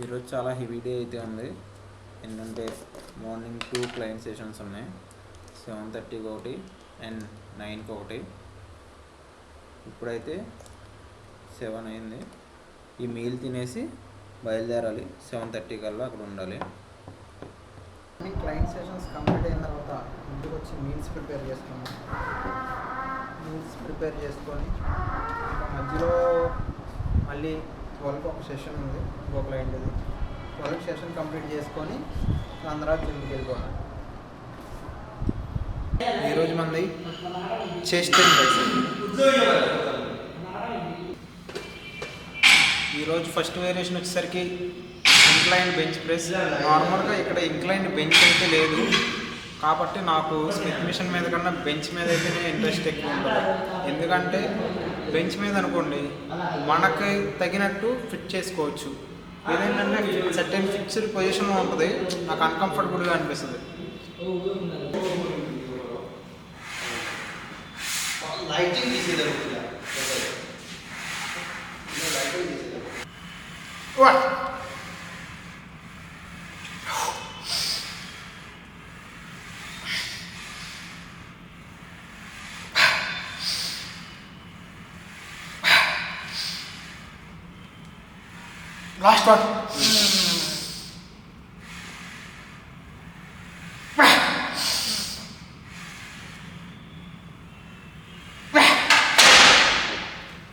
ఈరోజు చాలా heavy day అయితే ఉంది. ఏంటంటే మార్నింగ్ 2 క్లయింట్ సెషన్స్ ఉన్నాయి. 7:30కి ఒకటి అండ్ 9కి ఒకటి. ఇప్పుడైతే 7 అయింది. ఈ మీల్ తినేసి బయలుదేరాలి. 7:30 కల్లా అక్కడ ఉండాలి. క్లయింట్ సెషన్స్ కంప్లీట్ అయిన తర్వాత ఇంటికి వచ్చి మీల్స్ ప్రిపేర్ చేసుకున్నాం. మీల్స్ ప్రిపేర్ చేసుకొని మధ్యలో మళ్ళీ 12కి ఒక సెషన్ ఉంది, ఇంకో క్లయింట్ది. 12కి సెషన్ కంప్లీట్ చేసుకొని దాని తర్వాత జిమ్కి వెళ్ళిపోవాలి. ఈరోజు మంది చెస్ట్ అండ్ బైసెప్స్. ఈరోజు ఫస్ట్ వేరియేషన్ వచ్చేసరికి ఇంక్లైన్ బెంచ్ ప్రెస్. నార్మల్గా ఇక్కడ ఇంక్లైన్ బెంచ్ అయితే లేదు కాబట్టి నాకు స్మిత్ మిషన్ మీద కన్నా బెంచ్ మీద అయితేనే ఇంట్రెస్ట్ ఎక్కువ ఉంటుంది. ఎందుకంటే బెంచ్ మీద అనుకోండి మనకి తగినట్టు ఫిట్ చేసుకోవచ్చు. ఏదేంటంటే సర్టెన్ ఫిక్స్డ్ పొజిషన్లో ఉంటుంది, నాకు అన్కంఫర్టబుల్గా అనిపిస్తుంది. Last one.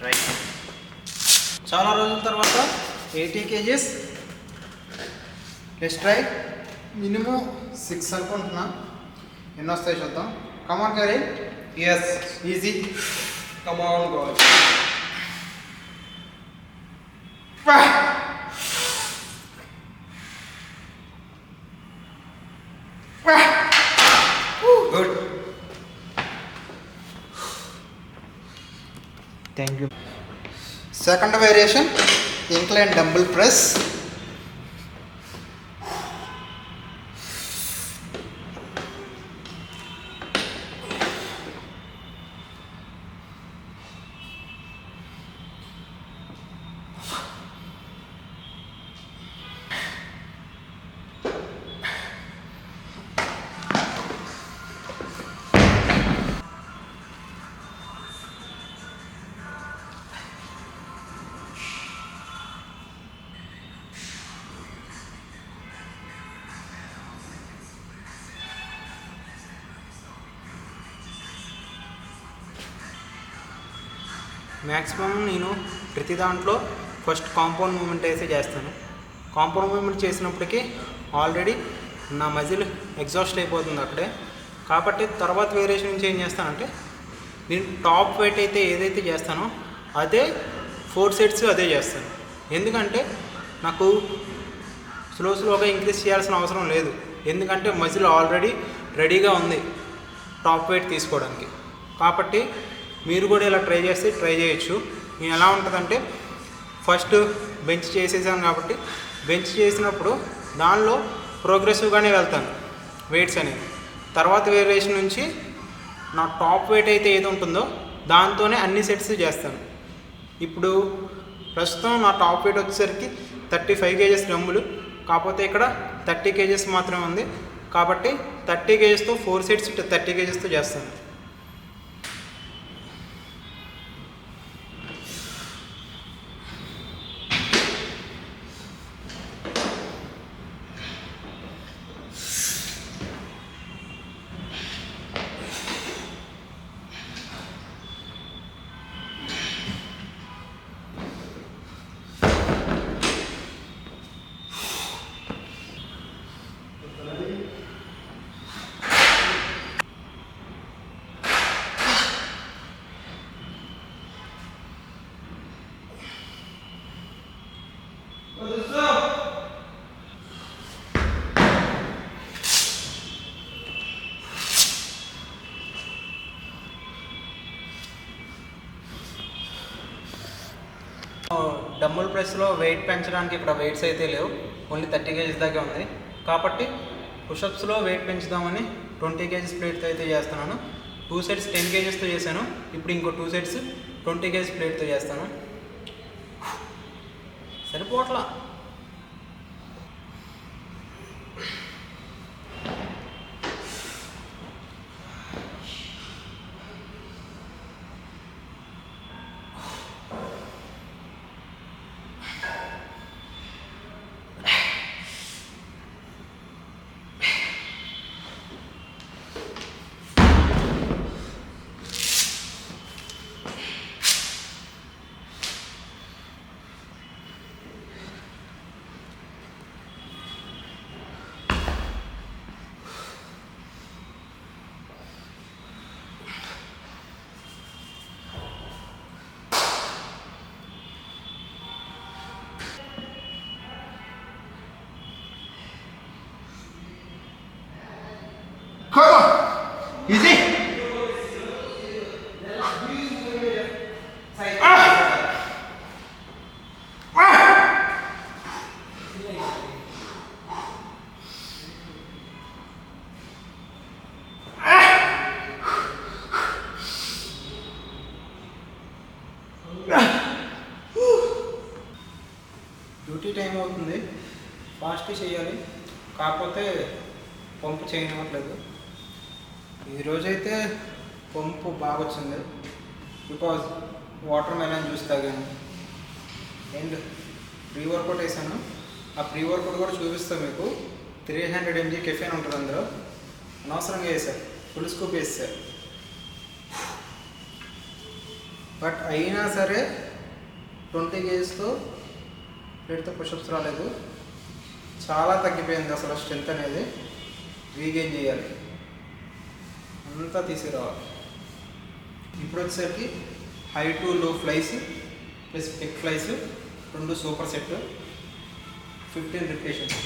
Right. చాలా రోజుల తర్వాత 80 kgs. Let's try. మినిమం 6 అనుకుంటున్నా. ఎన్ని వస్తాయి చూద్దాం. Come on carry. Yes, easy. Come on goal. Good. Thank you. Second variation, incline dumbbell press. Maximum నేను ప్రతి దాంట్లో ఫస్ట్ కాంపౌండ్ మూమెంట్ అయితే చేస్తాను. కాంపౌండ్ మూమెంట్ చేసినప్పటికీ ఆల్రెడీ నా మజిల్ ఎగ్జాస్ట్ అయిపోతుంది అక్కడే. కాబట్టి తర్వాత వేరియేషన్ నుంచి ఏం చేస్తానంటే నేను టాప్ వెయిట్ అయితే ఏదైతే చేస్తానో అదే 4 sets అదే చేస్తాను. ఎందుకంటే నాకు స్లోగా ఇంక్రీజ్ చేయాల్సిన అవసరం లేదు. ఎందుకంటే మజిల్ ఆల్రెడీ రెడీగా ఉంది టాప్ వెయిట్ తీసుకోవడానికి. కాబట్టి మీరు కూడా ఇలా ట్రై చేయొచ్చు. నేను ఎలా ఉంటుందంటే ఫస్ట్ బెంచ్ చేసేసాను కాబట్టి బెంచ్ చేసినప్పుడు దానిలో ప్రోగ్రెసివ్గానే వెళ్తాను వెయిట్స్ అనేవి. తర్వాత వేరియేషన్ నుంచి నా టాప్ వెయిట్ అయితే ఏది ఉంటుందో దాంతోనే అన్ని సెట్స్ చేస్తాను. ఇప్పుడు ప్రస్తుతం నా టాప్ వెయిట్ వచ్చేసరికి 35 kgs డంబులు, కాకపోతే ఇక్కడ 30 kgs మాత్రమే ఉంది. కాబట్టి 30 kgsతో 4 sets 30 kgsతో చేస్తాను. డంబుల్ ప్రెస్లో వెయిట్ పెంచడానికి ఇక్కడ వెయిట్స్ అయితే లేవు, ఓన్లీ 30 kgs దాకా ఉంది. కాబట్టి పుషప్స్లో వెయిట్ పెంచుదామని 20 kgs ప్లేట్తో అయితే చేస్తున్నాను. 2 sets 10 kgsతో చేశాను. ఇప్పుడు ఇంకో 2 sets 20 kgs ప్లేట్తో చేస్తాను. సరిపోట్లా. ఈజీ. డ్యూటీ టైం అవుతుంది, ఫాస్ట్ చేయాలి, కాకపోతే పంపు చేయనివ్వట్లేదు. ఈరోజైతే పంపు బాగా వచ్చింది, బికాజ్ వాటర్ మెలన్ జ్యూస్ తాగాను అండ్ ప్రీ వర్కౌట్ వేసాను. ఆ ప్రీ వర్కౌట్ కూడా చూపిస్తాను మీకు. 300 mg కెఫెన్ ఉంటుంది అందులో, అనవసరంగా వేసారు, ఫుల్ స్కూప్ వేసారు. బట్ అయినా సరే 20 kgsతో ప్లేట్తో పుషప్స్ రాలేదు, చాలా తగ్గిపోయింది అసలు స్ట్రెంత్ అనేది. రీగెయిన్ చేయాలి, అంతా తీసుకురావాలి. ఇప్పుడు వచ్చేసరికి high to low flies plus pec flies 2 super set, 15 repetitions.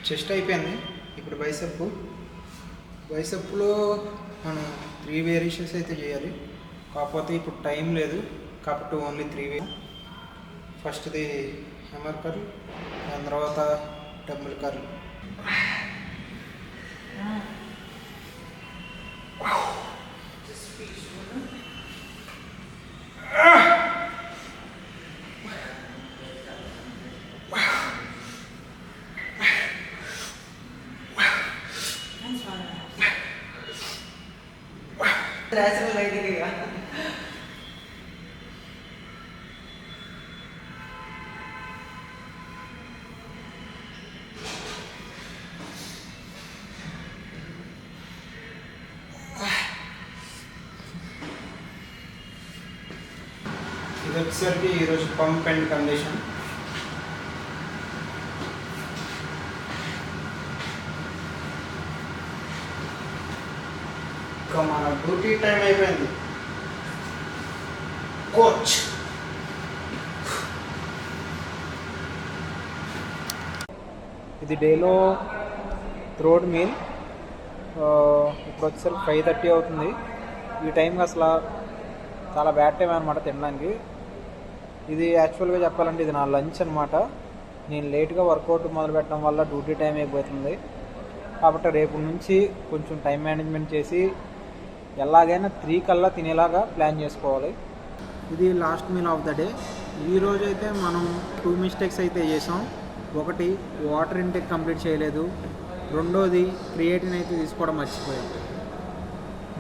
Chest అయిపోయింది, ఇప్పుడు బైసెప్లో మనం 3 వేరియేషన్స్ అయితే చేయాలి. కాకపోతే ఇప్పుడు టైం లేదు కాబట్టి ఓన్లీ 3 ఫస్ట్ది హ్యామర్ కర్ల్, దాని తర్వాత డబుల్ కర్ల్. ఇది వచ్చేసరికి ఈరోజు పంప్ అండ్ కండిషన్. ఇంకా మన డ్యూటీ టైం అయిపోయింది. కోచ్ ఇది డేలో థ్రోడ్ మీల్. ఇప్పుడు వచ్చేసరికి 5:30 అవుతుంది. ఈ టైంకి అసలు చాలా బ్యాడ్ టైం అనమాట తినడానికి. ఇది యాక్చువల్గా చెప్పాలంటే ఇది నా లంచ్ అనమాట. నేను లేట్గా వర్కౌట్ మొదలు పెట్టడం వల్ల డ్యూటీ టైం అయిపోతుంది. కాబట్టి రేపు నుంచి కొంచెం టైం మేనేజ్మెంట్ చేసి ఎలాగైనా 3 కల్లా తినేలాగా ప్లాన్ చేసుకోవాలి. ఇది last meal of the day. ఈరోజు అయితే మనం 2 మిస్టేక్స్ అయితే చేసాం. ఒకటి, వాటర్ ఇంటేక్ కంప్లీట్ చేయలేదు. రెండోది, క్రియేటిన్ అయితే తీసుకోవడం మర్చిపోయాం.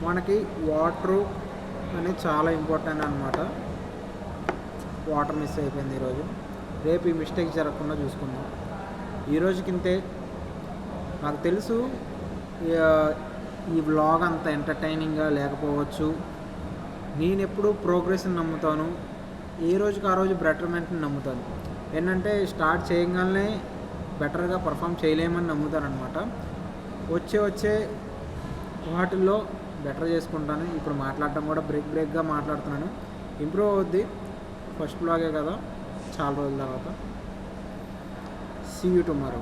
మనకి వాటరు అనేది చాలా ఇంపార్టెంట్ అనమాట. వాటర్ మిస్ అయిపోయింది ఈరోజు. రేపు ఈ మిస్టేక్ జరగకుండా చూసుకుందాం. ఈరోజుకింతే. నాకు తెలుసు ఈ వ్లాగ్ అంత ఎంటర్టైనింగ్గా లేకపోవచ్చు. నేను ఎప్పుడు ప్రోగ్రెస్ని నమ్ముతాను, ఏ రోజుకి ఆ రోజు బెటర్మెంట్ని నమ్ముతాను. ఏంటంటే స్టార్ట్ చేయగానే బెటర్గా పర్ఫామ్ చేయలేమని నమ్ముతాను అనమాట. వచ్చే వాటిల్లో బెటర్ చేసుకుంటాను. ఇప్పుడు మాట్లాడటం కూడా బ్రేక్గా మాట్లాడుతున్నాను. ఇంప్రూవ్ అవుద్ది. ఫస్ట్ బ్లాగే కదా, చాలా రోజుల తర్వాత. See you tomorrow.